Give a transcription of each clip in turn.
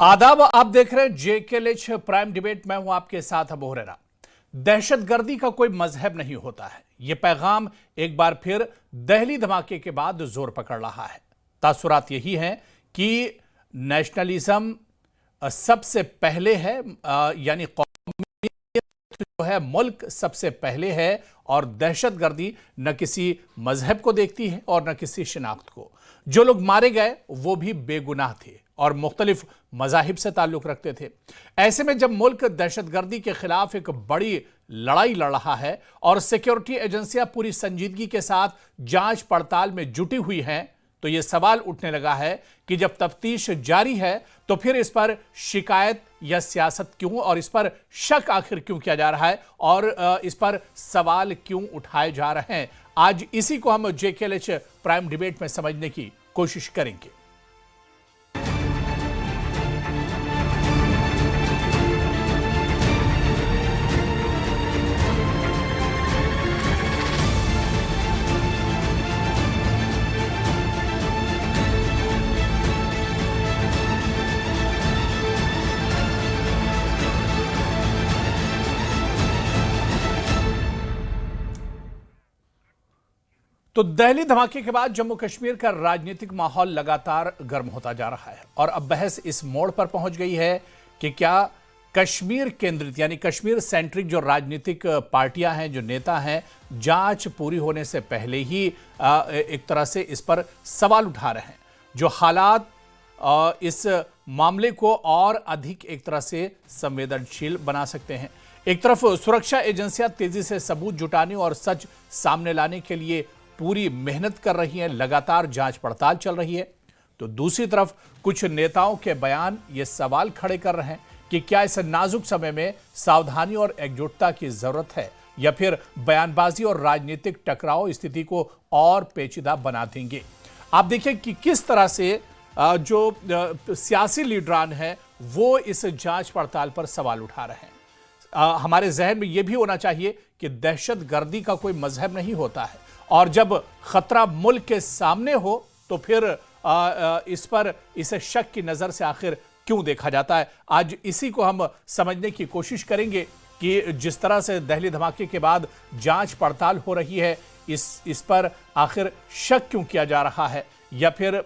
आदाब, आप देख रहे हैं जेकेएलएच प्राइम डिबेट। मैं हूं आपके साथ अबू हुरैरा। दहशतगर्दी का कोई मजहब नहीं होता है। यह पैगाम एक बार फिर दहली धमाके के बाद जोर पकड़ रहा है। तासुरात यही है कि नेशनलिज्म सबसे पहले है, यानी जो है मुल्क सबसे पहले है, और दहशतगर्दी न किसी मजहब को देखती है और न किसी शिनाख्त को। जो लोग मारे गए वो भी बेगुनाह थे और मुख्तलिफ मजाहिब से ताल्लुक रखते थे। ऐसे में जब मुल्क दहशतगर्दी के खिलाफ एक बड़ी लड़ाई लड़ रहा है और सिक्योरिटी एजेंसियां पूरी संजीदगी के साथ जांच पड़ताल में जुटी हुई हैं, तो यह सवाल उठने लगा है कि जब तफ्तीश जारी है तो फिर इस पर शिकायत या सियासत क्यों, और इस पर शक आखिर क्यों किया जा रहा है, और इस पर सवाल क्यों उठाए जा रहे हैं। आज इसी को हम जेकेएलएच प्राइम डिबेट में समझने की कोशिश करेंगे। तो दिल्ली धमाके के बाद जम्मू कश्मीर का राजनीतिक माहौल लगातार गर्म होता जा रहा है और अब बहस इस मोड़ पर पहुंच गई है कि क्या कश्मीर केंद्रित यानी कश्मीर सेंट्रिक जो राजनीतिक पार्टियां हैं, जो नेता हैं, जांच पूरी होने से पहले ही एक तरह से इस पर सवाल उठा रहे हैं। जो हालात इस मामले को और अधिक एक तरह से संवेदनशील बना सकते हैं। एक तरफ सुरक्षा एजेंसियां तेजी से सबूत जुटाने और सच सामने लाने के लिए पूरी मेहनत कर रही हैं, लगातार जांच पड़ताल चल रही है, तो दूसरी तरफ कुछ नेताओं के बयान ये सवाल खड़े कर रहे हैं कि क्या इस नाजुक समय में सावधानी और एकजुटता की जरूरत है, या फिर बयानबाजी और राजनीतिक टकराव स्थिति को और पेचीदा बना देंगे। आप देखिए कि किस तरह से जो सियासी लीडरान हैं वो इस जांच पड़ताल पर सवाल उठा रहे हैं। हमारे जहन में यह भी होना चाहिए कि दहशतगर्दी का कोई मजहब नहीं होता है, और जब खतरा मुल्क के सामने हो तो फिर इस पर इसे शक की नजर से आखिर क्यों देखा जाता है। आज इसी को हम समझने की कोशिश करेंगे कि जिस तरह से दिल्ली धमाके के बाद जांच पड़ताल हो रही है, इस पर आखिर शक क्यों किया जा रहा है, या फिर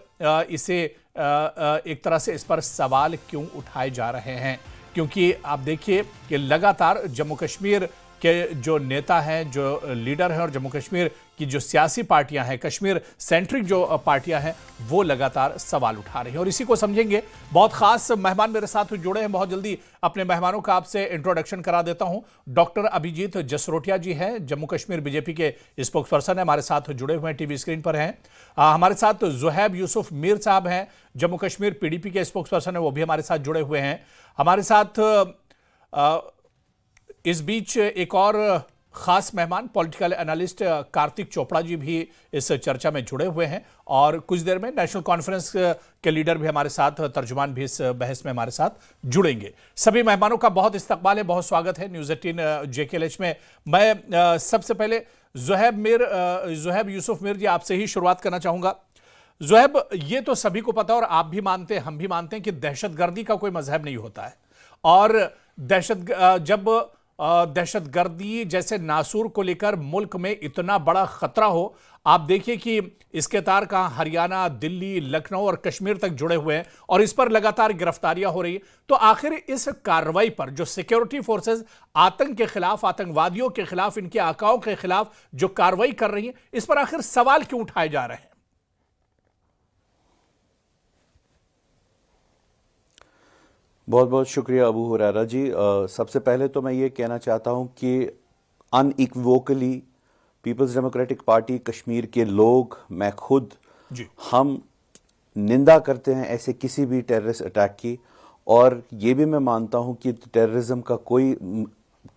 इसे एक तरह से इस पर सवाल क्यों उठाए जा रहे हैं। क्योंकि आप देखिए कि लगातार जम्मू कश्मीर के जो नेता हैं, जो लीडर हैं, और जम्मू कश्मीर की जो सियासी पार्टियां हैं, कश्मीर सेंट्रिक जो पार्टियां हैं, वो लगातार सवाल उठा रही हैं, और इसी को समझेंगे। बहुत खास मेहमान मेरे साथ जुड़े हैं। बहुत जल्दी अपने मेहमानों का आपसे इंट्रोडक्शन करा देता हूं। डॉक्टर अभिजीत जसरोटिया जी हैं, जम्मू कश्मीर बीजेपी के स्पोक्स पर्सन है, हमारे साथ जुड़े हुए हैं, टीवी स्क्रीन पर हैं। हमारे साथ जुहैब यूसुफ मीर साहब हैं, जम्मू कश्मीर पीडीपी के स्पोक्स पर्सन है, वो भी हमारे साथ जुड़े हुए हैं। हमारे साथ इस बीच एक और खास मेहमान पॉलिटिकल एनालिस्ट कार्तिक चोपड़ा जी भी इस चर्चा में जुड़े हुए हैं, और कुछ देर में नेशनल कॉन्फ्रेंस के लीडर भी हमारे साथ, तर्जुमान भी इस बहस में हमारे साथ जुड़ेंगे। सभी मेहमानों का बहुत इस्तकबाल है, बहुत स्वागत है न्यूज़ 18 जेकेएलएच में। मैं सबसे पहले जुहैब यूसुफ मीर जी, आपसे ही शुरुआत करना चाहूंगा। जुहैब, ये तो सभी को पता और आप भी मानते हैं, हम भी मानते हैं कि दहशतगर्दी का कोई मजहब नहीं होता है, और जब दहशतगर्दी जैसे नासूर को लेकर मुल्क में इतना बड़ा खतरा हो, आप देखिए कि इसके तार कहां हरियाणा, दिल्ली, लखनऊ और कश्मीर तक जुड़े हुए हैं, और इस पर लगातार गिरफ्तारियां हो रही हैं। तो आखिर इस कार्रवाई पर जो सिक्योरिटी फोर्सेस आतंक के खिलाफ, आतंकवादियों के खिलाफ, इनके आकाओं के खिलाफ जो कार्रवाई कर रही है, इस पर आखिर सवाल क्यों उठाए जा रहे हैं? बहुत बहुत शुक्रिया अबू हुरैरा जी। सबसे पहले तो मैं ये कहना चाहता हूँ कि अनइक्वोकली पीपल्स डेमोक्रेटिक पार्टी कश्मीर के लोग, मैं खुद, हम निंदा करते हैं ऐसे किसी भी टेररिस्ट अटैक की, और ये भी मैं मानता हूँ कि टेररिज्म का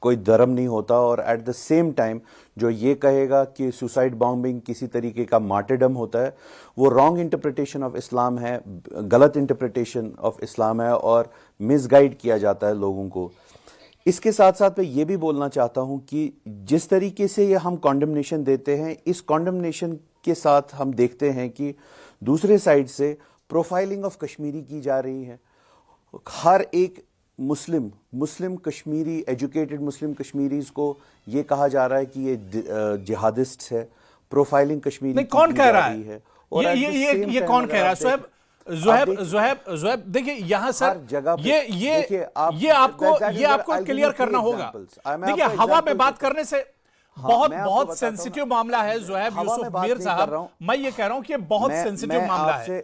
कोई धर्म नहीं होता। और एट द सेम टाइम जो ये कहेगा कि सुसाइड बॉम्बिंग किसी तरीके का मार्टरडम होता है, वो रॉन्ग इंटरप्रिटेशन ऑफ इस्लाम है, गलत इंटरप्रिटेशन ऑफ इस्लाम है, और मिसगाइड किया जाता है लोगों को। इसके साथ साथ मैं ये भी बोलना चाहता हूं कि जिस तरीके से ये हम कॉन्डमनेशन देते हैं, इस कॉन्डमनेशन के साथ हम देखते हैं कि दूसरे साइड से प्रोफाइलिंग ऑफ कश्मीरी की जा रही है। हर एक मुस्लिम मुस्लिम कश्मीरी एजुकेटेड मुस्लिम कश्मीरीज को ये कहा जा रहा है कि ये जिहादिस्ट है, प्रोफाइलिंग कश्मीरी नहीं, कौन की कह जा रहा रही है? और ये कौन कह रहा है? ज़ुहैब, देखिए यहां सर, ये आपको क्लियर करना होगा। देखिए, हवा में बात करने से बहुत सेंसिटिव मामला है ज़ुहैब यूसुफ मीर साहब। मैं ये कह रहा हूं कि बहुत सेंसिटिव मामला है।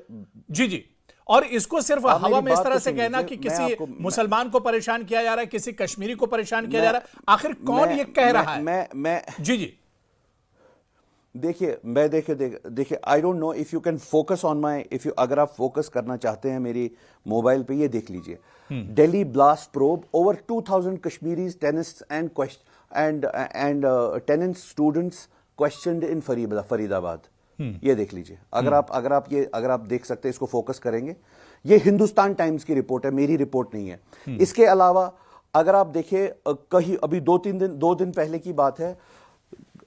जी, और इसको सिर्फ हवा में इस तरह से कहना कि किसी मुसलमान को परेशान किया जा रहा है, किसी कश्मीरी को परेशान किया जा रहा है, आखिर कौन ये कह रहा है? जी देखिए I don't know if you can focus on my, अगर आप फोकस करना चाहते हैं मेरी मोबाइल पे, ये देख लीजिए। Delhi blast probe, over 2000 Kashmiris tenants and tenant students questioned in Faridabad. ये देख लीजिए, अगर आप देख सकते हैं, इसको फोकस करेंगे। ये हिंदुस्तान टाइम्स की रिपोर्ट है, मेरी रिपोर्ट नहीं है। इसके अलावा अगर आप देखिए, कहीं अभी दो दिन पहले की बात है,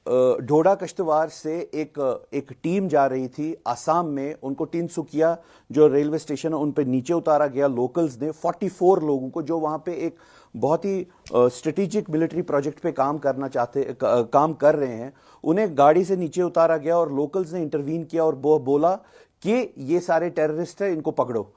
ढोडा कश्तवार से एक टीम जा रही थी आसाम में, उनको तिनसुकिया जो रेलवे स्टेशन है उन पे नीचे उतारा गया लोकल्स ने। 44 लोगों को जो वहां पे एक बहुत ही स्ट्रेटेजिक मिलिट्री प्रोजेक्ट पे काम कर रहे हैं, उन्हें गाड़ी से नीचे उतारा गया और लोकल्स ने इंटरवीन किया और बोला कि ये सारे टेररिस्ट हैं, इनको पकड़ो।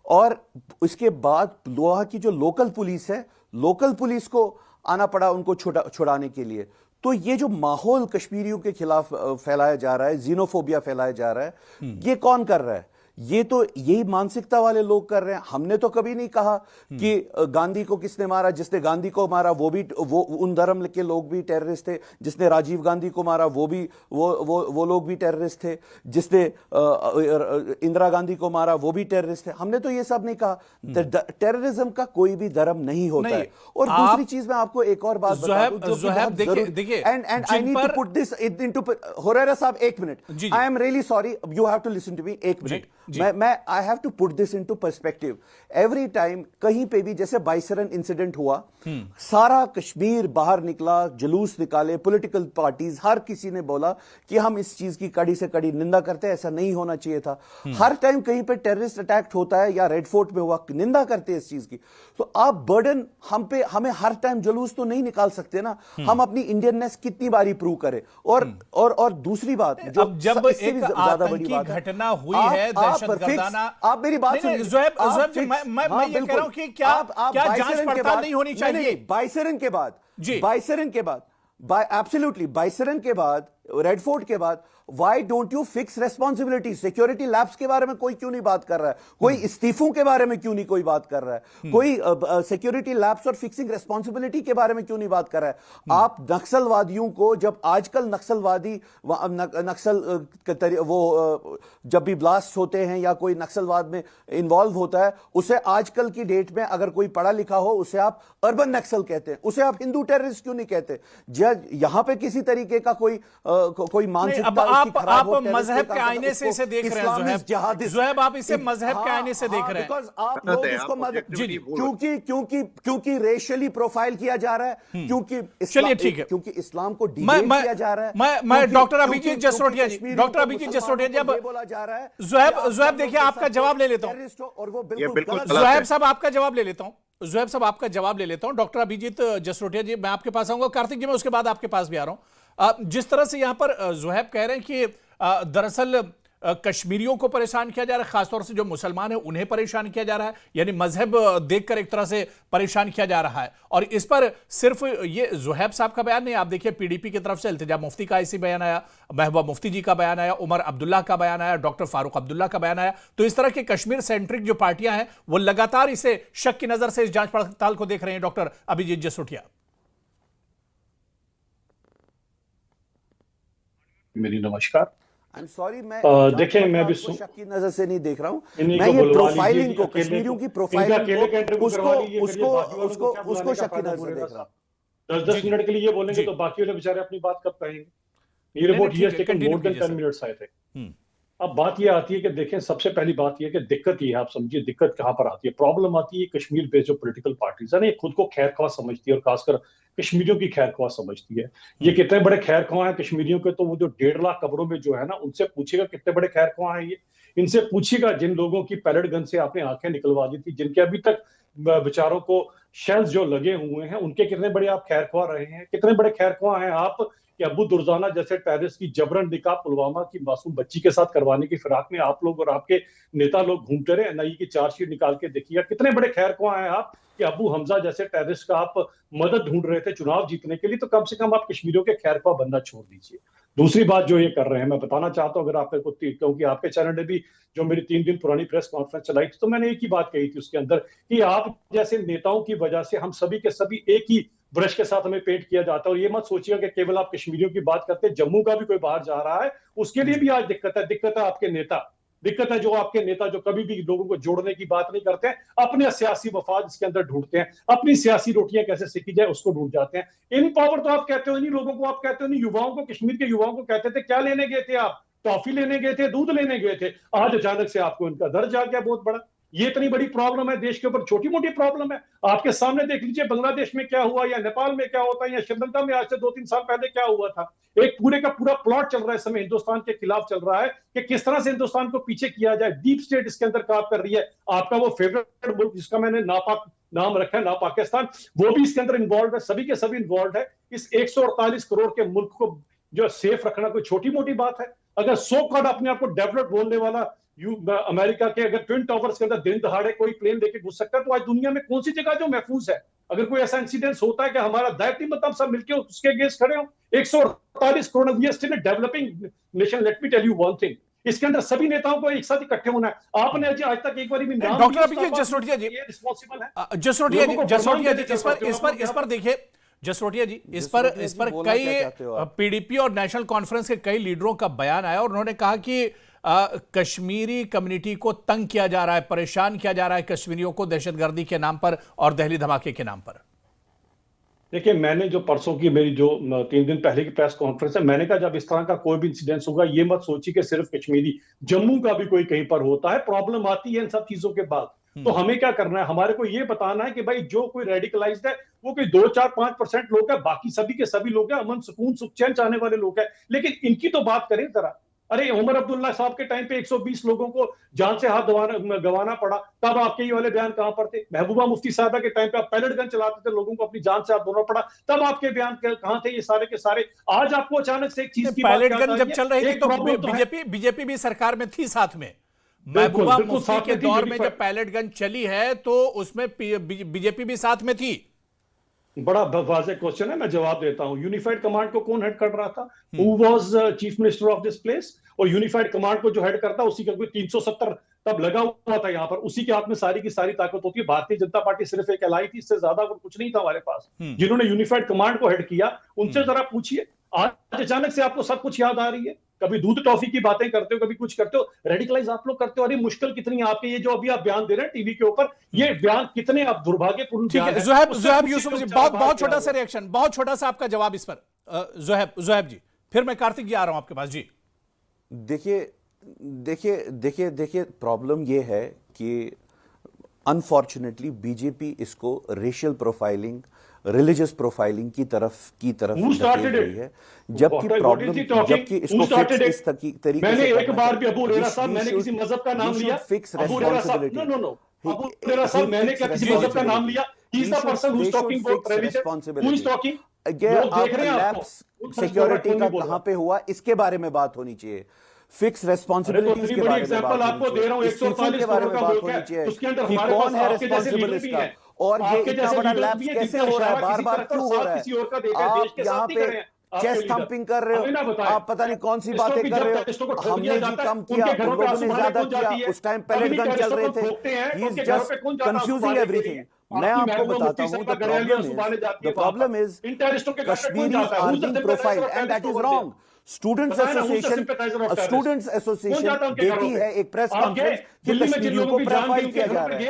और उसके बाद वहां की जो लोकल पुलिस है, लोकल पुलिस को आना पड़ा उनको छुड़ाने के लिए। तो ये जो माहौल कश्मीरियों के खिलाफ फैलाया जा रहा है, जीनोफोबिया फैलाया जा रहा है, ये कौन कर रहा है? ये तो यही मानसिकता वाले लोग कर रहे हैं। हमने तो कभी नहीं कहा कि गांधी को किसने मारा, जिसने गांधी को मारा वो उन धर्म के लोग भी टेररिस्ट थे, जिसने राजीव गांधी को मारा वो लोग भी टेररिस्ट थे, जिसने इंदिरा गांधी को मारा वो भी टेररिस्ट थे। हमने तो ये सब नहीं कहा। टेररिज्म का कोई भी धर्म नहीं होता है। और दूसरी चीज मैं आपको एक और बात बता दूं, देखिए, and I need to put this into, Hurairah sahab एक minute, I am really sorry, you have to listen to me, एक मिनट। मैं I have to put this into perspective. Every time कहीं पे भी, जैसे बाइसरन इंसिडेंट हुआ, सारा कश्मीर बाहर निकला, जुलूस निकाले, पॉलिटिकल पार्टीज, हर किसी ने बोला कि हम इस चीज की कड़ी से कड़ी निंदा करते हैं, ऐसा नहीं होना चाहिए था। हर टाइम कहीं पे टेररिस्ट अटैक होता है या रेड फोर्ट में हुआ, निंदा करते हैं इस चीज की। तो आप बर्डन हमें हर टाइम जुलूस तो नहीं निकाल सकते ना। हम अपनी इंडियननेस कितनी बारी प्रूव करें। और दूसरी बात, जो जब एक आतंकी घटना हुई है, आप मेरी बात सुनिए ज़ुहैब, मैं ये कह रहा हूं कि क्या जांच पड़ताल नहीं होनी चाहिए? बाइसरन के बाद एब्सोल्युटली, बाइसरन के बाद, रेड फोर्ट के बाद, why don't you fix responsibility? Security labs के बारे में कोई क्यों नहीं बात कर रहा है? कोई इस्तीफों के बारे में क्यों नहीं कोई बात कर रहा है? कोई सिक्योरिटी लैब्स और फिक्सिंग रेस्पॉन्सिबिलिटी के बारे में क्यों नहीं बात कर रहा है? आप नक्सलवादियों को, जब आजकल नक्सलवादी जब भी ब्लास्ट होते हैं या कोई नक्सलवाद में इन्वॉल्व होता है, उसे आजकल की डेट में अगर कोई पढ़ा लिखा हो, उसे आप अर्बन नक्सल कहते हैं, उसे आप हिंदू टेररिस्ट क्यों नहीं कहते? यहां पे किसी तरीके का कोई मानसिकता, आप मजहब के आईने से इसे देख रहे हैं ज़ुहैब, आप इसे मजहब के आईने से देख रहे हैं। आप लोग इसको क्योंकि रेशियली प्रोफाइल किया जा रहा है, क्योंकि चलिए ठीक है, क्योंकि इस्लाम को डिग्रेड किया जा रहा है। मैं डॉक्टर अभिजीत जसरोटिया जी बोला जा रहा है। ज़ुहैब देखिए, आपका जवाब ले लेता हूं, और वो बिल्कुल ज़ुहैब साहब आपका जवाब ले लेता हूं। ज़ुहैब साहब आपका जवाब ले लेता हूं। डॉक्टर अभिजीत जसरोटिया जी, मैं आपके पास आऊंगा। कार्तिक जी, मैं उसके बाद आपके पास भी आ रहा हूं। जिस तरह से यहां पर ज़ुहैब कह रहे हैं कि दरअसल कश्मीरियों को परेशान किया जा रहा है, खासतौर से जो मुसलमान है उन्हें परेशान किया जा रहा है, यानी मजहब देखकर एक तरह से परेशान किया जा रहा है। और इस पर सिर्फ ये ज़ुहैब साहब का बयान नहीं, आप देखिए पीडीपी की तरफ से इल्तिजा मुफ्ती का ऐसी बयान आया, महबूबा मुफ्ती जी का बयान आया, उमर अब्दुल्ला का बयान आया, डॉक्टर फारूक अब्दुल्ला का बयान आया। तो इस तरह के कश्मीर सेंट्रिक जो पार्टियां हैं वो लगातार इसे शक की नजर से इस जांच पड़ताल को देख रहे हैं। डॉक्टर अभिजीत जसरोटिया, मेरी नमस्कार। आई एम सॉरी, मैं देखिए, मैं भी शक की नजर से नहीं देख रहा हूं। मैं ये प्रोफाइलिंग को, कश्मीरियों की प्रोफाइलिंग को, उसको शक की नजर से देख रहा हूं। 10-10 मिनट के लिए ये बोलेंगे तो बाकी वाले बेचारे अपनी बात कब कहेंगे? ये रिपोर्ट ये टेकन मोर देन 10 मिनट्स आए थे। अब बात ये आती है कि देखें, सबसे पहली बात ये कि दिक्कत ये है, आप समझिए दिक्कत कहां पर आती है। प्रॉब्लम आती है कश्मीर बेस्ड जो पॉलिटिकल पार्टीज है ना, ये खुद को खैर ख्वाह समझती है और खासकर कश्मीरियों की खैर ख्वाह समझती है। ये कितने बड़े खैर ख्वाह हैं कश्मीरियों के, तो वो जो 1.5 लाख कब्रों में जो है ना, उनसे पूछेगा कितने बड़े खैर ख्वाह हैं ये। इनसे पूछिएगा जिन लोगों की पैलेट गन से आपने आंखें निकलवा दी थी, जिनके अभी तक बेचारों को शेल्स जो लगे हुए हैं उनके कितने बड़े आप खैरख्वाह रहे हैं, कितने बड़े खैरख्वाह हैं आप कि अबू दुर्जाना जैसे टेररिस्ट की जबरन निकाह पुलवामा की मासूम बच्ची के साथ करवाने की फिराक में आप लोग और आपके नेता लोग घूमते रहे। एनआईए की चार्जशीट निकाल के देखिए, कितने बड़े खैरख्वाह हैं आप कि अबू हमजा जैसे टेररिस्ट का आप मदद ढूंढ रहे थे चुनाव जीतने के लिए, तो कम से कम आप कश्मीरियों के खैरख्वाह बनना छोड़ दीजिए। दूसरी बात जो ये कर रहे हैं, मैं बताना चाहता हूं, अगर आपको क्योंकि आपके चैनल ने भी जो मेरी 3 दिन पुरानी प्रेस कॉन्फ्रेंस चलाई थी, तो मैंने एक ही बात कही थी उसके अंदर कि आप जैसे नेताओं की वजह से हम सभी के सभी एक ही ब्रश के साथ हमें पेंट किया जाता है। और ये मत सोचिएगा कि केवल आप कश्मीरियों की बात करते हैं, जम्मू का भी कोई बाहर जा रहा है उसके लिए भी आज दिक्कत है आपके नेता, दिक्कत है जो आपके नेता जो कभी भी लोगों को जोड़ने की बात नहीं करते हैं, अपने सियासी मफाद इसके अंदर ढूंढते हैं, अपनी सियासी रोटियां कैसे सेकी जाए उसको ढूंढ जाते हैं। इन पावर तो आप कहते हो, इन्हीं लोगों को आप कहते हो, इन युवाओं को, कश्मीर के युवाओं को कहते थे क्या लेने गए थे आप, टॉफी लेने गए थे, दूध लेने गए थे, आज अचानक से आपको इनका दर्द आ गया बहुत बड़ा। ये इतनी बड़ी प्रॉब्लम है देश के ऊपर, छोटी मोटी प्रॉब्लम है। आपके सामने देख लीजिए बांग्लादेश में क्या हुआ, या नेपाल में क्या होता है, या श्रीलंका में आज से 2-3 साल पहले क्या हुआ था। एक पूरे का पूरा प्लॉट चल रहा है इस समय हिंदुस्तान के खिलाफ चल रहा है कि किस तरह से हिंदुस्तान को पीछे किया जाए। डीप स्टेट इसके अंदर काम कर रही है। आपका वो फेवरेट मुल्क जिसका मैंने नापाक नाम रखा है, ना पाकिस्तान, वो भी इसके अंदर इन्वॉल्व है, सभी के सभी इन्वॉल्व है। इस 148 करोड़ के मुल्क को जो सेफ रखना कोई छोटी मोटी बात है। अगर सो कॉल्ड अपने आप को डेवलप बोलने वाला अमेरिका के अगर ट्विन टावर्स के अंदर दिन दहाड़े कोई प्लेन लेके घुस सकता है, तो आज दुनिया में कौन सी जगह जो महफूज है। अगर कोई ऐसा इंसिडेंस होता है कि हमारा दायित्व मतलब सब मिलकर उसके अगेंस्ट खड़े हो, 148 crore, we are still a developing nation. Let me tell you one thing, इसके अंदर सभी नेताओं को एक साथ इकट्ठे होना है। आपने आज तक एक बार भी नाम डॉक्टर अभिजीत जसरोटिया जी, रिस्पॉन्सिबल है। जसरोटिया जी इस पर देखिए, जसरोटिया जी इस पर कई पीडीपी और नेशनल कॉन्फ्रेंस के कई लीडरों का बयान आया और उन्होंने कहा कि कश्मीरी कम्युनिटी को तंग किया जा रहा है, परेशान किया जा रहा है कश्मीरियों को दहशतगर्दी के नाम पर और दहली धमाके के नाम पर। देखिए, मैंने जो परसों की मेरी जो 3 दिन पहले की प्रेस कॉन्फ्रेंस है, मैंने कहा जब इस तरह का कोई भी इंसिडेंस होगा, ये मत सोचिए कि सिर्फ कश्मीरी, जम्मू का भी कोई कहीं पर होता है। प्रॉब्लम आती है इन सब चीजों के बाद। तो हमें क्या करना है, हमारे को ये बताना है कि भाई जो कोई रेडिकलाइज्ड है वो कोई 2-4-5% लोग हैं, बाकी सभी के सभी लोग हैं, अमन सुकून सुख चैन चाहने वाले लोग हैं। लेकिन इनकी तो बात करें जरा। अरे उमर अब्दुल्ला साहब के टाइम पे 120 लोगों को जान से हाथ गंवाना पड़ा, तब आपके ये वाले बयान कहां पर थे। महबूबा मुफ्ती साहबा के टाइम पे आप पैलेट गन चलाते थे, लोगों को अपनी जान से हाथ धोना पड़ा, तब आपके बयान कहां थे ये सारे के सारे। आज आपको अचानक से एक चीज की पैलेट गन जब चल रही थी तो बीजेपी भी सरकार में थी साथ में। महबूबा मुफ्ती के दौर में जब पैलेट गन चली है तो उसमें बीजेपी भी साथ में थी। बड़ा वाज़ेह क्वेश्चन है, मैं जवाब देता हूं। यूनिफाइड कमांड को कौन हेड कर रहा था? Who was chief minister of this place? और यूनिफाइड कमांड को जो हेड करता उसी का कोई 370 तब लगा हुआ था यहाँ पर, उसी के हाथ में सारी की सारी ताकत होती है। भारतीय जनता पार्टी सिर्फ एक एलाई थी, इससे ज्यादा कुछ नहीं था हमारे पास। जिन्होंने यूनिफाइड कमांड को हेड किया उनसे जरा पूछिए। आज अचानक से आपको सब कुछ याद आ रही है। कभी दूध टॉफी की बातें करते हो, कभी कुछ करते हो, रेडिकलाइज आप लोग करते हो। अरे मुश्किल कितनी है आपके, ये जो अभी आप बयान दे रहे हैं टीवी के ऊपर, ये बयान कितने आप दुर्भाग्यपूर्ण बयान है। ज़ुहैब यूसुफ जी, बहुत छोटा सा रिएक्शन, बहुत छोटा सा आपका जवाब इस पर। ज़ुहैब जी, फिर मैं कार्तिक जी आ रहा हूं आपके पास। जी देखिए प्रॉब्लम ये है कि अनफॉर्चुनेटली बीजेपी इसको रेशियल प्रोफाइलिंग, रिलीजियस प्रोफाइलिंग की तरफ धकेल रही है, जबकि प्रॉब्लम, जबकि इसको फिक्स इस तरीके मैंने से एक बार भी अबू हुरैरा साहब, मैंने किसी मजहब का नाम लिया, फिक्स अबू हुरैरा साहब, नो अबू हुरैरा साहब, मैंने क्या किसी मजहब का नाम लिया? He is the person who is talking about religion, who is talking. Security का कहां पे हुआ, इसके बारे में बात होनी चाहिए। फिक्स रेस्पॉन्सिबिलिटीज के बारे में बात आपको दे रहा हूं, 140 के बारे में बात होनी चाहिए कि कौन है रेस्पॉन्सिबल इसका, और ये इतना बड़ा लैप्स कैसे हो रहा है, बार बार क्यों हो रहा है। आप यहाँ पे चेस्ट थंपिंग कर रहे हो, आप पता नहीं कौन सी बातें कर रहे हो। हमने जी कम किया, उन लोगों ने ज्यादा किया, उस टाइम पैलेट गन चल रहे थे। He is just confusing everything. मैं आपको बताता हूं, the problem is Kashmiris are being profiled and that is wrong. Students association देती है एक प्रेस कॉन्फ्रेंस कि कश्मीरियों को प्रोफाइल किया जा रहा है।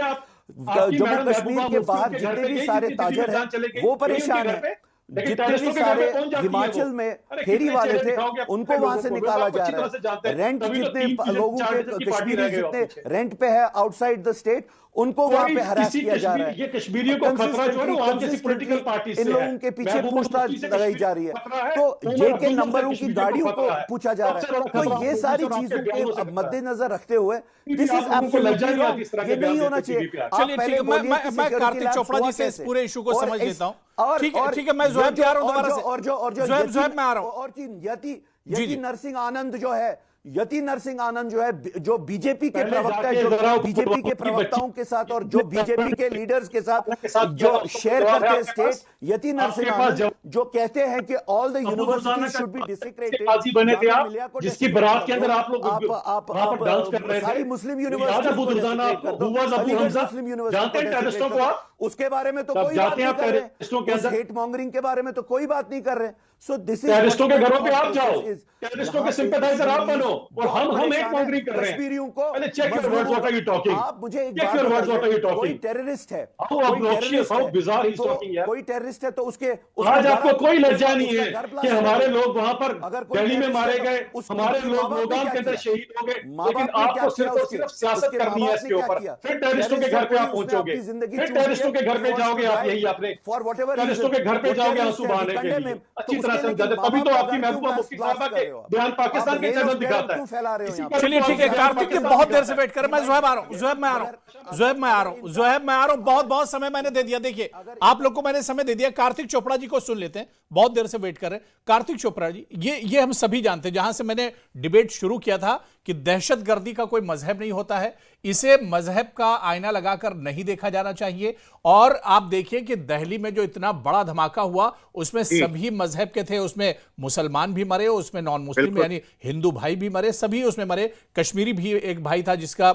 जम्मू कश्मीर के बाहर जितने भी सारे ताजर हैं वो परेशान है। लेकिन जितने भी टेररिस्टों के घर सारे में कौन जाती है हिमाचल वो? में अरे फेरी कितने वाले चेहरे थे दिखाओगे आप उनको अपने वहां लोगों से को? निकाला लोग जा अच्छी रहा तरह से जानते है। हैं। रेंट तभी तो जितने 3 लोगों 4 के की पार्टी कश्मीरी रह गए हो जितने पीछे। रेंट पे है आउटसाइड द स्टेट उनको वहां कोई पे हरास किसी किया जा रहा कश्मीर ये है। कश्मीरियों को खतरा जो है ना वो आप जैसी पॉलिटिकल पार्टी इन से है। लोगों के पीछे महबूबा पूछताछ मुफ्ती से लगाई कश्मीर जा रही है। को खतरा है, तो उमर जेके अब्दुल्ला से नंबरों की कश्मीरियों गाड़ियों को खतरा है। पूछा जा रहा सबसे है। बड़ा तो खतरा ये आपको सारी और आपके चीजों बयानों से के लगता है। मद्देनजर रखते हुए फिर दिस भी इज आप लोगों को लज्जा एब्सोल्युटली नहीं आती रॉन्ग। इस तरह के ये नहीं बयान होना देते चाहिए। टीवी पे आके। आप चलिए पहले ठीक है, बोलिए कि मैं सिक्योरिटी कार्तिक लैब्स चोपड़ा हुआ जी से इस कैसे? पूरे इशू को और समझ इस- लेता हूँ। और ठीक है और ठीक है, मैं ज़ोहैब पे आ रहा हूँ दोबारा से। और जो ज़ोहैब मैं आ रहा हूँ। और यति जी, जी। यति नरसिंह आनंद जो है, यति नरसिंह आनंद जो है, जो बीजेपी के पहले प्रवक्ता है, जाके जरा जो उनको बीजेपी के उनकी प्रवक्ताओं के साथ और जो बीजेपी के लीडर्स के साथ के साथ जो उसका शेयर जवाब है करते हैं आपके स्टेट, पास? यति नरसिंह आपके पास आनंद जो कहते हैं कि all the Abu universities Durdana should be का डिसेक्रेटेड। काजी बने थे आप, जिसकी बारात के अंदर आप लोग आप वहां पर डांस कर रहे थे। सारी मुस्लिम याद है यूनिवर्सिटीज अबू को दुर्दाना डेसिक्रेट कर आपको? दो। Who was Abu Aligarh Hamza? Muslim university जानते को हैं डेसिक्रेट टेररिस्टों कर को दो। आप? उसके बारे में तो तब कोई जाते बात हैं नहीं आप कर रहे। टेररिस्टों के उस अंदर? हेट मॉन्गरिंग के बारे में तो कोई बात नहीं कर रहे। सो दिस इज टेररिस्टों के घरों पे आप जाओ, टेररिस्टों के सिंपैथाइजर आप बनो, और हम एक मॉन्गरिंग कर रहे हैं। कश्मीरियों को पहले check your words, what are you talking? आप मुझे एक चेक बात your words, what are you बताइए, कोई टॉकिंग? टेररिस्ट है, How कोई obnoxious, टेररिस्ट how है, bizarre he's तो talking, यार। कोई टेररिस्ट है तो उसके आज आपको कोई लज्जा नहीं उसका है घर कि ब्लास्ट हमारे कर दो। लोग वहां पर अगर कोई दिल्ली में टेररिस्ट मारे है तो गए, हमारे उसके लोग माँ-बाप ने नौगाम क्या के अंदर किया? शहीद हो गए, माँ-बाप लेकिन ने क्या आपको किया सिर्फ और उसके? सिर्फ सियासत उसके करनी है माँ-बाप इसके ने क्या ऊपर। किया? फिर टेररिस्टों के घर पे आप पहुंचोगे, फिर टेररिस्टों के घर पे जाओगे आप, यही आपने फॉर व्हाटएवर टेररिस्टों के घर पे जाओगे आंसू बहाने के लिए। अच्छी तरह समझाते, तभी तो आपकी महबूबा मुफ्ती साहबा के बयान पाकिस्तान के चैनल दिखाता है। फैला रहे हो इसी यहाँ का चलिए तो ठीक है, आप कार्तिक जी पाकिस्तान बहुत देर से दिखाता है। वेट कर, मैं ज़ोहैब आ रहा हूँ, ज़ोहैब मैं आ रहा हूँ, ज़ोहैब मैं आ रहा हूँ, ज़ोहैब मैं आ रहा हूँ। बहुत बहुत समय मैंने दे दिया। देखिए आप लोग को मैंने समय दे दिया। कार्तिक चोपड़ा जी को सुन लेते हैं, बहुत देर से वेट कर रहे हैं। कार्तिक चोपड़ा जी, ये हम सभी जानते हैं, जहां से मैंने डिबेट शुरू किया था कि दहशतगर्दी का कोई मजहब नहीं होता है, इसे मजहब का आईना लगाकर नहीं देखा जाना चाहिए। और आप देखिए कि दिल्ली में जो इतना बड़ा धमाका हुआ उसमें सभी मजहब के थे, उसमें मुसलमान भी मरे, उसमें नॉन मुस्लिम यानी हिंदू भाई भी मरे, सभी उसमें मरे। कश्मीरी भी एक भाई था जिसका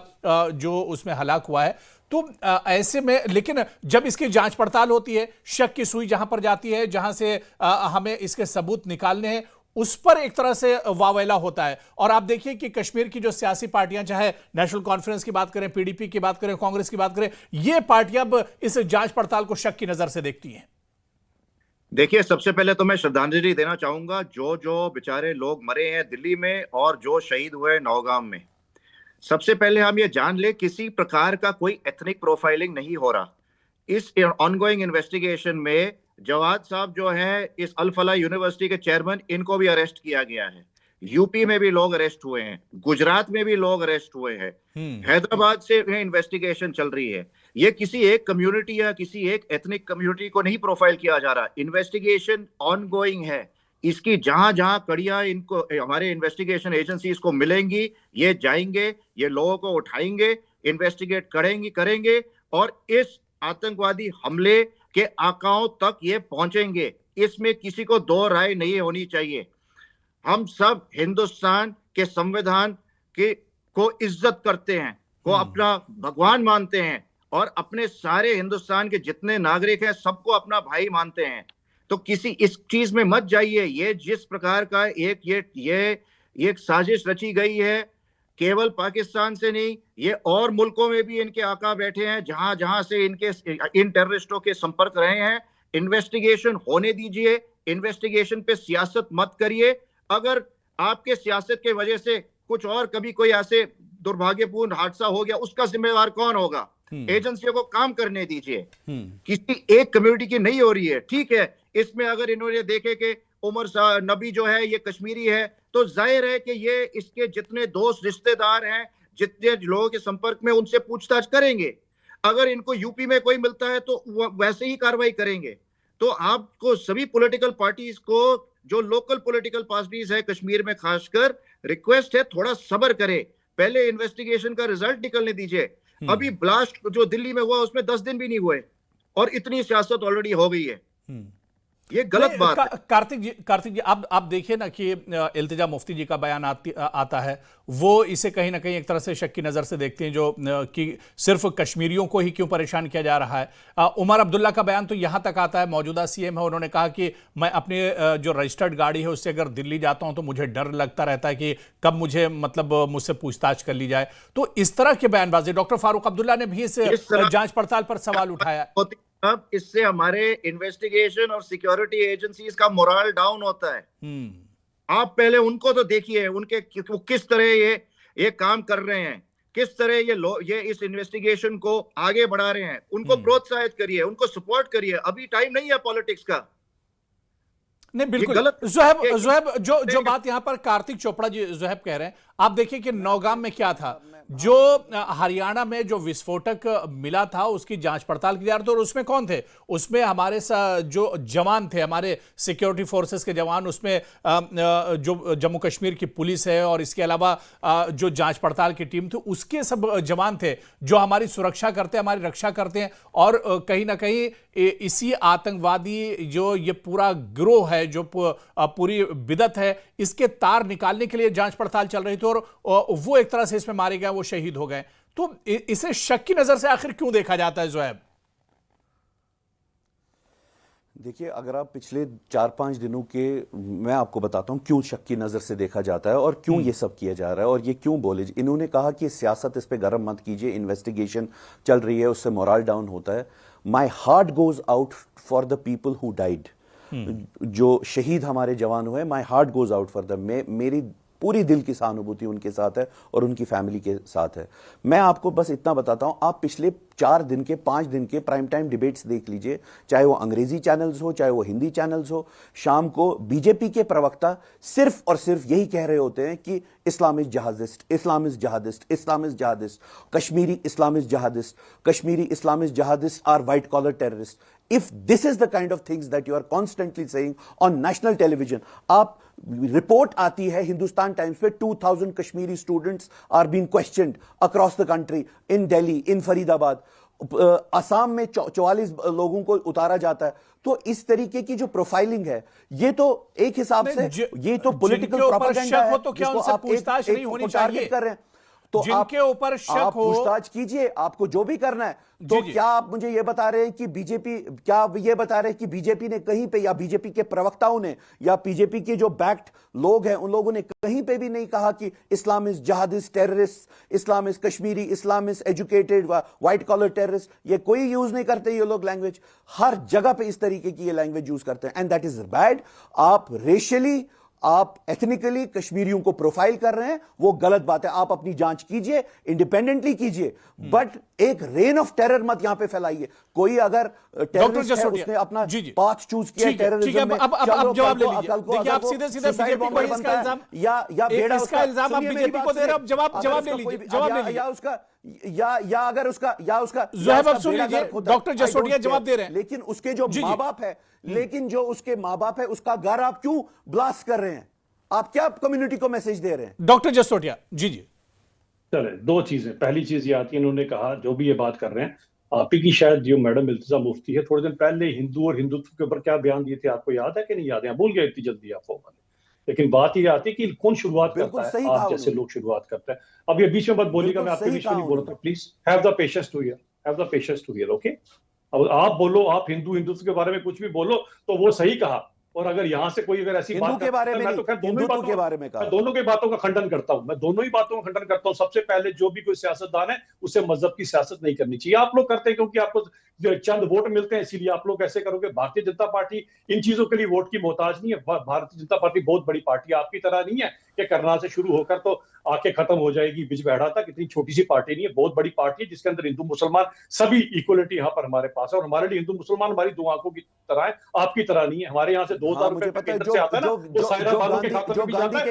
जो उसमें हलाक हुआ है। तो ऐसे में लेकिन जब इसकी जांच पड़ताल होती है, शक की सुई जहां पर जाती है, जहां से हमें इसके सबूत निकालने हैं, उस पर एक तरह से वावेला होता है। और आप देखिए कि कश्मीर की जो सियासी पार्टियां, चाहे नेशनल कॉन्फ्रेंस की बात करें, पीडीपी की बात करें, कांग्रेस की बात करें, ये पार्टियां अब इस जांच पड़ताल को शक की नजर से देखती हैं। देखिए, सबसे पहले तो मैं श्रद्धांजलि देना चाहूंगा जो जो बेचारे लोग मरे हैं दिल्ली में और जो शहीद हुए नौगाम में। सबसे पहले हम ये जान ले, किसी प्रकार का कोई एथनिक प्रोफाइलिंग नहीं हो रहा। इस ऑनगोइंग इन्वेस्टिगेशन में जवाद साहब जो है, इस अल फलाह यूनिवर्सिटी के चेयरमैन, इनको भी अरेस्ट किया गया है। यूपी में भी लोग अरेस्ट हुए हैं, गुजरात में भी लोग अरेस्ट हुए हैं, हैदराबाद से इन्वेस्टिगेशन चल रही है। ये किसी एक कम्युनिटी या किसी एक एथनिक कम्युनिटी को नहीं प्रोफाइल किया जा रहा। इन्वेस्टिगेशन ऑनगोइंग है। इसकी जहां जहां कड़ियां इनको हमारे इन्वेस्टिगेशन एजेंसीज को मिलेंगी, ये जाएंगे, ये लोगों को उठाएंगे, इन्वेस्टिगेट करेंगे और इस आतंकवादी हमले के आकाओं तक ये पहुंचेंगे। इसमें किसी को दो राय नहीं होनी चाहिए। हम सब हिंदुस्तान के संविधान को इज्जत करते हैं, को अपना भगवान मानते हैं और अपने सारे हिंदुस्तान के जितने नागरिक हैं सबको अपना भाई मानते हैं। तो किसी इस चीज में मत जाइए। ये जिस प्रकार का एक साजिश रची गई है, केवल पाकिस्तान से नहीं, ये और मुल्कों में भी इनके आका बैठे हैं जहां जहां से इन टेररिस्टों के संपर्क रहे हैं। इन्वेस्टिगेशन होने दीजिए, इन्वेस्टिगेशन पे सियासत मत करिए। अगर आपके सियासत के वजह से कुछ और कभी कोई ऐसे दुर्भाग्यपूर्ण हादसा हो गया, उसका जिम्मेवार कौन होगा? एजेंसियों को काम करने दीजिए। किसी एक कम्युनिटी की नहीं हो रही है, ठीक है। इसमें अगर इन्होंने देखे कि उमर नबी जो है ये कश्मीरी है, तो जाहिर है कि ये इसके जितने दोस्त रिश्तेदार हैं, जितने लोगों के संपर्क में, उनसे पूछताछ करेंगे। अगर इनको यूपी में कोई मिलता है तो वैसे ही कार्रवाई करेंगे। तो आपको सभी पॉलिटिकल पार्टीज को, जो लोकल पॉलिटिकल पार्टीज है कश्मीर में खासकर, रिक्वेस्ट है थोड़ा सब्र करें, पहले इन्वेस्टिगेशन का रिजल्ट निकलने दीजिए। अभी ब्लास्ट जो दिल्ली में हुआ उसमें 10 दिन भी नहीं हुए और इतनी सियासत ऑलरेडी हो गई है। ये गलत बात है। कार्तिक जी आप देखिए ना कि इल्तिजा मुफ्ती जी का बयान आता है, वो इसे कहीं ना कहीं एक तरह से शक की नज़र से देखते हैं, जो कि सिर्फ कश्मीरियों को ही क्यों परेशान किया जा रहा है। उमर अब्दुल्ला का बयान तो यहाँ तक आता है, मौजूदा सीएम है, उन्होंने कहा कि मैं अपने जो रजिस्टर्ड गाड़ी है उससे अगर दिल्ली जाता हूँ तो मुझे डर लगता रहता है कि कब मुझसे पूछताछ कर ली जाए। तो इस तरह के बयानबाजी, डॉक्टर फारूक अब्दुल्ला ने भी इस जांच पड़ताल पर सवाल उठाया। अब इससे हमारे इन्वेस्टिगेशन और सिक्योरिटी एजेंसीज का मोरल डाउन होता है। आप पहले उनको तो देखिए, उनके वो किस तरह ये काम कर रहे हैं, किस तरह ये इस इन्वेस्टिगेशन को आगे बढ़ा रहे हैं। उनको प्रोत्साहित करिए, उनको सपोर्ट करिए। अभी टाइम नहीं है पॉलिटिक्स का। नहीं बिल्कुल ज़ुहैब जो बात यहां पर कार्तिक चोपड़ा जी ज़ुहैब कह रहे हैं, आप देखिए कि नौगाम में क्या था, जो हरियाणा में जो विस्फोटक मिला था उसकी जांच पड़ताल की जा रही थी, और उसमें कौन थे? उसमें हमारे जो जवान थे, हमारे सिक्योरिटी फोर्सेस के जवान, उसमें जो जम्मू कश्मीर की पुलिस है और इसके अलावा जो जांच पड़ताल की टीम थी, उसके सब जवान थे जो हमारी सुरक्षा करते हैं, हमारी रक्षा करते हैं। और कहीं ना कहीं इसी आतंकवादी जो ये पूरा गिरोह है, जो पूरी बिदत है, इसके तार निकालने के लिए जांच पड़ताल चल रही थी, और वो एक तरह से इसमें मारे गए, वो शहीद हो गए। तो इसे शक की नजर से आखिर क्यों देखा जाता है ज़ुहैब? देखिए, अगर आप पिछले 4-5 दिनों के, मैं आपको बताता हूं क्यों शक की नजर से देखा जाता है और क्यों ये सब किया जा रहा है और ये क्यों बोले। इन्होंने कहा कि सियासत, इस पे गर्म मत कीजिए, इन्वेस्टिगेशन चल रही है, उससे मोरल डाउन होता है। My heart goes out for the people who died, जो शहीद हमारे जवान हुए, my heart goes out for the, मेरी पूरी दिल की सहानुभूति उनके साथ है और उनकी फैमिली के साथ है। मैं आपको बस इतना बताता हूं, आप पिछले 4 दिन के 5 दिन के प्राइम टाइम डिबेट्स देख लीजिए, चाहे वो अंग्रेजी चैनल्स हो, चाहे वो हिंदी चैनल्स हो। शाम को बीजेपी के प्रवक्ता सिर्फ और सिर्फ यही कह रहे होते हैं कि Islam is jihadist, Islam is jihadist, Islam is jihadist, Kashmiri Islam is jihadist, Kashmiri Islam is jihadist are white collar terrorist. If this is the kind of things that you are constantly saying on national television, आप report आती है Hindustan Times पे, 2000 Kashmiri students are being questioned across the country, in Delhi, in Faridabad, Assam में 44 लोगों को उतारा जाता है। तो इस तरीके की जो प्रोफाइलिंग है, ये तो एक हिसाब से ये तो पॉलिटिकल प्रोपेगेंडा है, तो क्या उनसे पूछताछ नहीं होनी चाहिए? कर रहे हैं तो जिनके ऊपर शक आप हो, पूछताछ कीजिए, आपको जो भी करना है। तो क्या आप मुझे ये बता रहे हैं कि बीजेपी, क्या आप ये बता रहे हैं कि बीजेपी ने कहीं पे, या बीजेपी के प्रवक्ताओं ने, या बीजेपी के जो बैक्ड लोग हैं उन लोगों ने कहीं पे भी नहीं कहा कि Islam is jihadist terrorist, Islam is Kashmiri, Islam is educated, white collar terrorist? ये कोई यूज नहीं करते ये लोग लैंग्वेज। हर जगह पे इस तरीके की ये लैंग्वेज यूज करते हैं, एंड दैट इज बैड। आप रेशियली, आप एथनिकली कश्मीरियों को प्रोफाइल कर रहे हैं, वो गलत बात है। आप अपनी जांच कीजिए, इंडिपेंडेंटली कीजिए, बट एक रेन ऑफ टेरर मत यहां पे फैलाइए। कोई अगर टेररिस्ट है, उसने अपना पाथ चूज किया टेररिज्म में, अब जवाब ले लीजिए। देखिए, आप सीधे बीजेपी को इसका इल्जाम, या बेड़ा इसका इल्जाम आप बीजेपी को दे रहे हो। अब जवाब ले लीजिए, जवाब ले लीजिए। या उसका, या अगर उसका, या उसका ज़ुहैब, अब सुन लीजिए, डॉक्टर जसोटिया जवाब दे रहे हैं। लेकिन उसके जो माँ बाप है, लेकिन जो उसके माँ बाप है, उसका घर आप क्यों ब्लास्ट कर रहे हैं? आप क्या कम्युनिटी को मैसेज दे रहे हैं? डॉक्टर जसोटिया जी। चले, 2 चीजें। पहली चीज ये आती है, इन्होंने कहा जो भी ये बात कर रहे हैं, आप ही की शायद जो मैडम इल्तिजा मुफ्ती है, थोड़े दिन पहले हिंदू और हिंदुत्व के ऊपर क्या बयान दिए थे, आपको याद है कि नहीं याद है? भूल गए इतनी जल्दी आप वाले। लेकिन बात ये आती है कि कौन शुरुआत करता है? आप जैसे लोग शुरुआत करते हैं। अब ये बीच में मत बोलिएगा, मैं आपके बीच में नहीं बोल रहा था। Please have the patience to hear, have the patience to hear, okay? अब आप बोलो, आप हिंदू हिंदुत्व के बारे में कुछ भी बोलो तो वो सही कहा, और अगर यहां से कोई अगर ऐसी बात के बारे में, मैं तो खैर दोनों की बातों का खंडन करता हूं। मैं दोनों ही बातों का खंडन करता हूं। सबसे पहले जो भी कोई सियासतदान है, उसे मजहब की सियासत नहीं करनी चाहिए। आप लोग करते हैं क्योंकि आपको चंद वोट मिलते हैं, इसीलिए आप लोग ऐसे करोगे। भारतीय जनता पार्टी इन चीजों के लिए वोट की मोहताज नहीं है। भारतीय जनता पार्टी बहुत बड़ी पार्टी है, आपकी तरह नहीं है कि करनाल से शुरू होकर तो आके खत्म हो जाएगी बिजबेहड़ा तक। इतनी छोटी सी पार्टी नहीं है, बहुत बड़ी पार्टी है जिसके अंदर हिंदू मुसलमान सभी इक्वलिटी यहाँ पर हमारे पास है। और हमारे लिए हिंदू मुसलमान हमारी 2 आंखों की तरह है, आपकी तरह नहीं है। हमारे यहाँ से 2000 रुपए केंद्र से आता है ना, वो सायरा बानो के खाते में भी जाता है,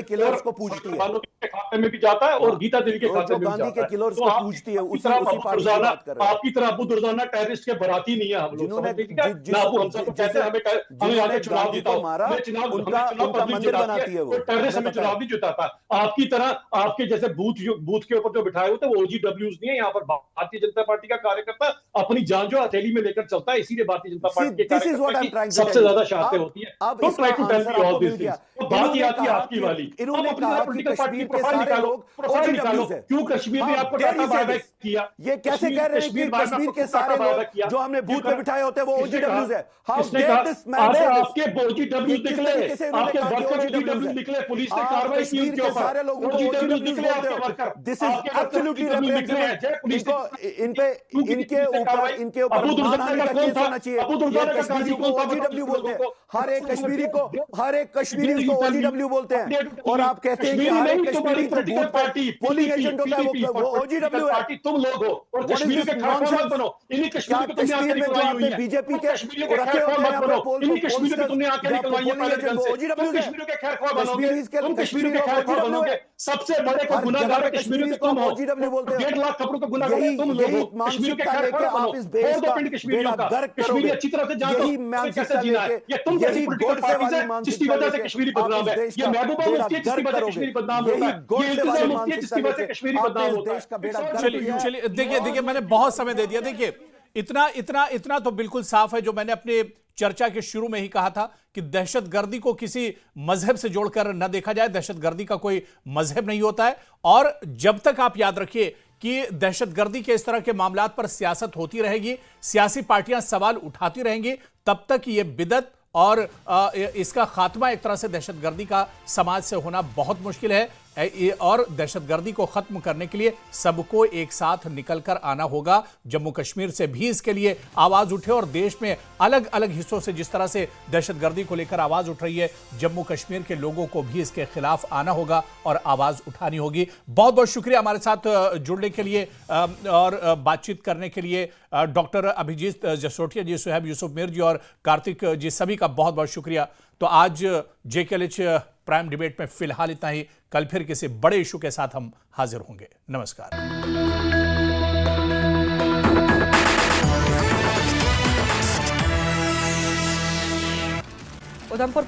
बानो के खाते में भी जाता है, और गीता देवी के खाते में भी जाता है। तो आपकी तरह अबू दुर्दाना टेररिस्ट के बराती नहीं है हम लोग, समझ लीजिए। ना अबू हमजा को कहते हैं हमें आगे चुनाव जिताओ, चुनाव टेररिस्ट हमें चुनाव नहीं जिताता। आपकी तरह, आपके जैसे बूथ के ऊपर जो बिठाए होते हैं वो OGWs नहीं है। यहाँ पर भारतीय जनता पार्टी का कार्यकर्ता अपनी जान जो हथेली में लेकर चलता है, इसीलिए भारतीय जनता पार्टी के कार्यकर्ता की सबसे ज्यादा शाखें होती है। तो try to tell me all this things. बात ये आती है आपकी वाली, आप अपनी पॉलिटिकल पार्टी के सारे लोग OGWs हैं। क्यों कश्मीर में How आपको dare data you say buyback this? किया? ये कैसे कह रहे हैं कि कश्मीर के सारे लोग जो हमने बूथ पे बिठाए होते हैं वो OGWs है? How dare this man अरे say this? आपके OGW किस निकले, तरीके से उन्होंने आपके कहा कि वर्कर OGWs OGW है? निकले, पुलिस ने आप कार्रवाई की कश्मीर उनके के ऊपर। सारे लोगों को OGW OGWs निकले बोलते आपके हो। वर्कर। This is आपके वर्कर absolutely OGW निकले हैं, जय reprehensible. पुलिस इनके ऊपर अबू मानहानि का केस होना चाहिए। अबू ये दुर्गाना का कश्मीरियों को कौन था? OGW बोलते हैं। हर एक कश्मीरी उसको OGW बोलते हैं। और आप कहते हैं कि हर एक कश्मीरी जो बूथ पर पोलिंग एजेंट होता है वो OGW है। तुम लोग हो और What is कश्मीर this के खैरख्वाह मत nonsense? बनो। इन्हीं क्या कश्मीर को तुमने आके कश्मीर में जो निकलवाई आपने हुई है। बीजेपी तुम के कश्मीरियों के रखे होते खैरख्वाह हैं मत बनो। इन्हीं कश्मीरियों को तुमने आके निकलवाई है पहले दिन से। तुम कश्मीरियों के खैरख्वाह बनोगे। तुम कश्मीरियों के खैरख्वाह बनोगे। सबसे बड़े को गुनाहगार कश्मीरियों के तुम हो। OGW बोलते हैं। 1.5 लाख कपड़ों को गुनाहगार तुम लोग हो। कश्मीरियों के खैरख्वाह बनो। आप इस देश और दो पिंड कश्मीरियों का। कश्मीरी अच्छी तरह से जानते यही हो मानसिकता कैसे जीना है। लेके, ये तुम जैसी यही पॉलिटिकल गोडसे पार्टीज वाली है जिसकी मानसिकता वजह से लेके कश्मीरी आप बदनाम इस है। देश ये का महबूबा बेड़ा मुफ्ती है जिसकी गर्क वजह से करोगे। कश्मीरी बदनाम होता यही है। ये गोडसे इंतजाम वाली मुफ्ती है जिसकी मानसिकता वजह से लेके कश्मीरी आपने बदनाम इस होता है। देश का बेड़ा गर्क चलिए किया है। चलिए देखिए मैंने बहुत समय दे दिया। देखिए इतना तो बिल्कुल साफ है जो मैंने अपने चर्चा के शुरू में ही कहा था कि दहशतगर्दी को किसी मजहब से जोड़कर न देखा जाए। दहशतगर्दी का कोई मजहब नहीं होता है। और जब तक आप याद रखिए कि दहशतगर्दी के इस तरह के मामलात पर सियासत होती रहेगी, सियासी पार्टियां सवाल उठाती रहेंगी, तब तक ये बिदअत और इसका खात्मा एक तरह से दहशतगर्दी का समाज से होना बहुत मुश्किल है। और दहशतगर्दी को खत्म करने के लिए सबको एक साथ निकलकर आना होगा। जम्मू कश्मीर से भी इसके लिए आवाज उठे और देश में अलग अलग हिस्सों से जिस तरह से दहशतगर्दी को लेकर आवाज उठ रही है, जम्मू कश्मीर के लोगों को भी इसके खिलाफ आना होगा और आवाज उठानी होगी। बहुत बहुत शुक्रिया हमारे साथ जुड़ने के लिए और बातचीत करने के लिए डॉक्टर अभिजीत जसरोटिया जी, सुहैब यूसुफ मीर जी और कार्तिक जी, सभी का बहुत बहुत शुक्रिया। तो आज JKLH प्राइम डिबेट में फिलहाल इतना ही। कल फिर किसी बड़े इशू के साथ हम हाजिर होंगे। नमस्कार। उधमपुर